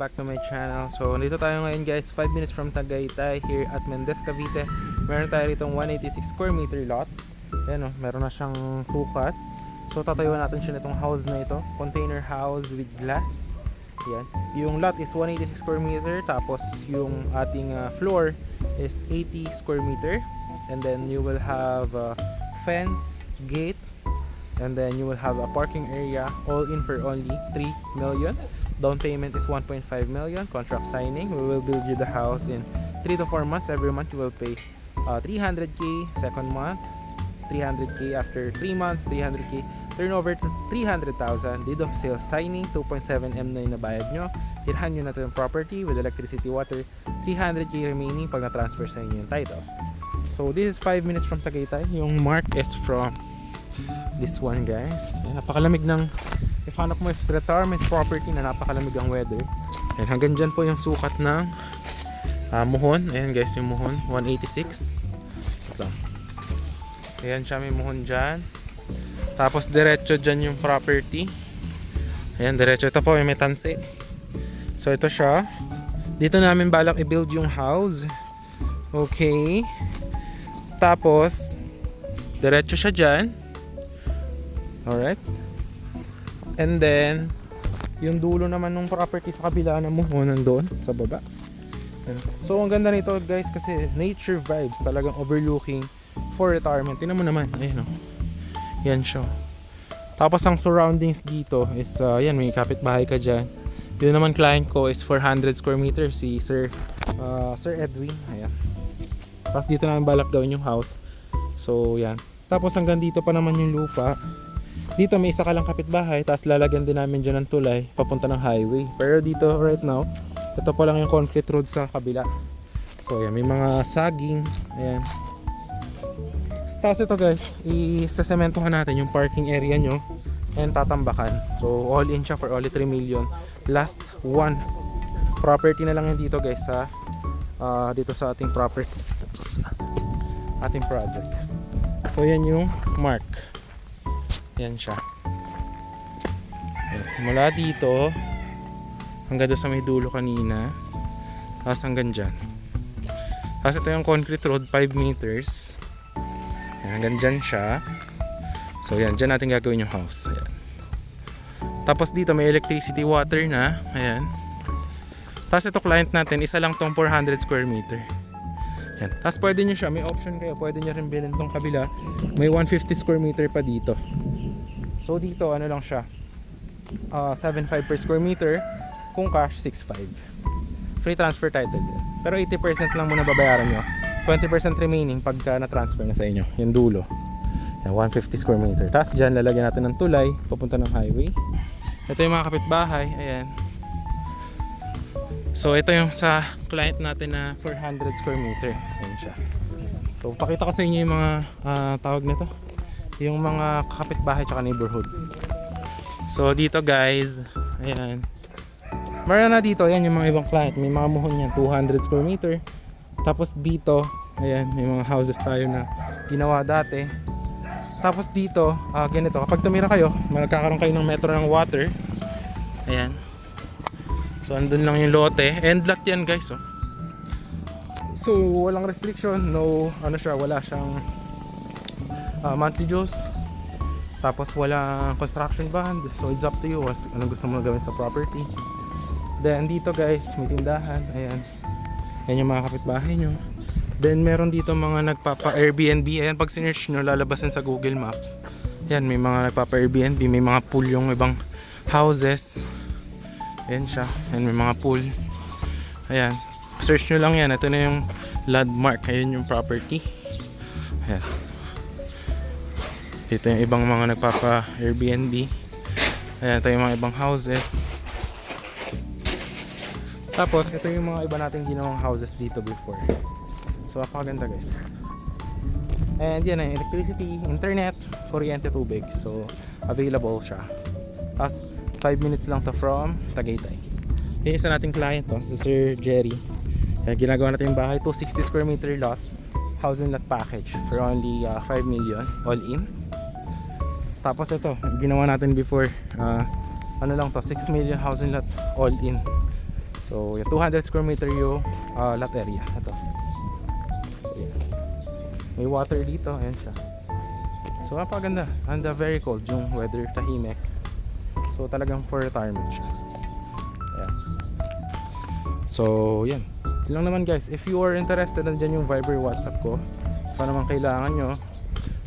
Back to my channel. So nandito tayo ngayon guys, 5 minutes from Tagaytay here at Mendez, Cavite. Meron tayo ditong 186 square meter lot. Ayan o, meron na siyang sukat. So tatayuan natin siya nitong house na ito, container house with glass. Ayan. Yung lot is 186 square meter, tapos yung ating floor is 80 square meter. And then you will have fence, gate, and then you will have a parking area, all in for only 3 million. Down payment is 1.5 million. Contract signing, we will build you the house in 3 to 4 months. Every month you will pay 300k second month, 300k after 3 months, 300k turnover to 300,000. Deed of sale signing, 2.7 M na yung nabayad nyo. Tirhan nyo na ito yung property with electricity, water, 300k remaining pag na-transfer sa inyo yung title. So this is 5 minutes from Tagaytay. Yung mark is from this one guys. Napakalamig ng, if hanap mo yung retirement property na napakalamig ang weather. And hanggang dyan po yung sukat ng muhon. Ayan guys yung muhon, 186. Ito. Ayan siya, may muhon dyan. Tapos diretso dyan yung property. Ayan, diretso. Ito po may tansi. So ito siya. Dito namin balak i-build yung house. Okay. Tapos diretso siya dyan. Alright. And then yung dulo naman ng property sa kabila na muhon nandun sa baba. So ang ganda nito guys kasi nature vibes, talagang overlooking for retirement. Tingnan mo naman, ayun o. Yan siya. Tapos ang surroundings dito is yan, may kapitbahay ka dyan. Dito naman client ko is 400 square meters, si Sir Edwin. Ayan. Tapos dito namin balak gawin yung house. So yan. Tapos hanggang dito pa naman yung lupa. Dito may isa ka lang kapitbahay, tapos lalagyan din namin dyan ng tulay papunta ng highway. Pero dito right now, ito pa lang yung concrete road sa kabila. So yan, may mga saging. Ayan. Tapos ito guys, isasementohan natin yung parking area nyo and tatambakan. So all in siya for only 3 million. Last one property na lang yun dito guys sa dito sa ating property. Oops. Ating project. So yan yung mark. Yan siya. Ayan. Mula dito hanggang doon sa may dulo kanina, tapos hanggang dyan. Tapos ito yung concrete road, 5 meters. Ayan, hanggang dyan siya. So yan, dyan natin gagawin yung house. Ayan. Tapos dito may electricity, water na. Ayan. Tapos ito client natin, isa lang tong 400 square meter. Ayan. Tapos pwede nyo siya, may option kayo, pwede nyo rin bilhin tong kabila. May 150 square meter pa dito. So dito ano lang siya, 7.5 per square meter. Kung cash, 6.5. Free transfer title din. Pero 80% lang muna babayaran nyo. 20% remaining pagka na-transfer na sa inyo. Yung dulo. Yan, 150 square meter. Tapos dyan lalagyan natin ng tulay papunta ng highway. Ito yung mga kapitbahay. Ayan. So ito yung sa client natin na 400 square meter. Ayan siya. So pakita ko sa inyo yung mga tawag nito. Yung mga kapitbahay tsaka neighborhood. So dito guys, ayan. Meron na dito, ayan yung mga ibang client. May mga muhon yan, 200 square meter. Tapos dito, ayan, may mga houses tayo na ginawa dati. Tapos dito, ganito, kapag tumira kayo, magkakaroon kayo ng metro ng water. Ayan. So andun lang yung lote. End lot yan guys, oh. So walang restriction, no, ano siya, wala siyang monthly dues. Tapos walang construction bond. So it's up to you anong gusto mo gawin sa property. Then dito guys, may tindahan. Ayan. Yan yung mga kapitbahay nyo. Then meron dito mga nagpapa-Airbnb. Ayan, pag sinearch nyo, lalabasan sa Google Map. Yan, may mga nagpapa-Airbnb. May mga pool yung ibang houses. Ayan siya. Ayan, may mga pool. Ayan. Search nyo lang yan. Ito na yung landmark. Ayan yung property. Ayan. Dito yung ibang mga nagpapa-Airbnb. Ayan, ito yung mga ibang houses. Tapos, ito yung mga iba nating ginawang houses dito before. So, napakaganda guys. And yan ay electricity, internet, kuryente, tubig. So, available siya. Tapos, 5 minutes lang to from Tagaytay. Yung isa nating client to, si Sir Jerry. Kaya ginagawa natin yung bahay, 260 square meter lot. Housing lot package for only 5 million all in. Tapos ito, ginawa natin before, ano lang to, 6 million housing lot all in. So, yung 200 square meter yung lot area. Ito. So, yan. May water dito. Ayan siya. So, napaganda. And very cold yung weather. Tahimik. So, talagang for retirement siya. Ayan. So, yan. Yun lang naman guys. If you are interested, nandyan yung Viber WhatsApp ko. So, naman kailangan nyo.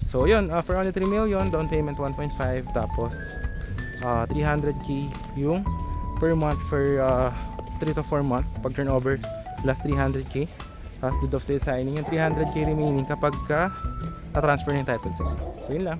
So, yun. For only 3 million, down payment 1.5. Tapos, 300k yung per month for 3 to 4 months. Pag turnover, plus 300k. Tapos, deed of sale signing yung 300k remaining kapag ka na-transfer ng title sale. So, yun lang.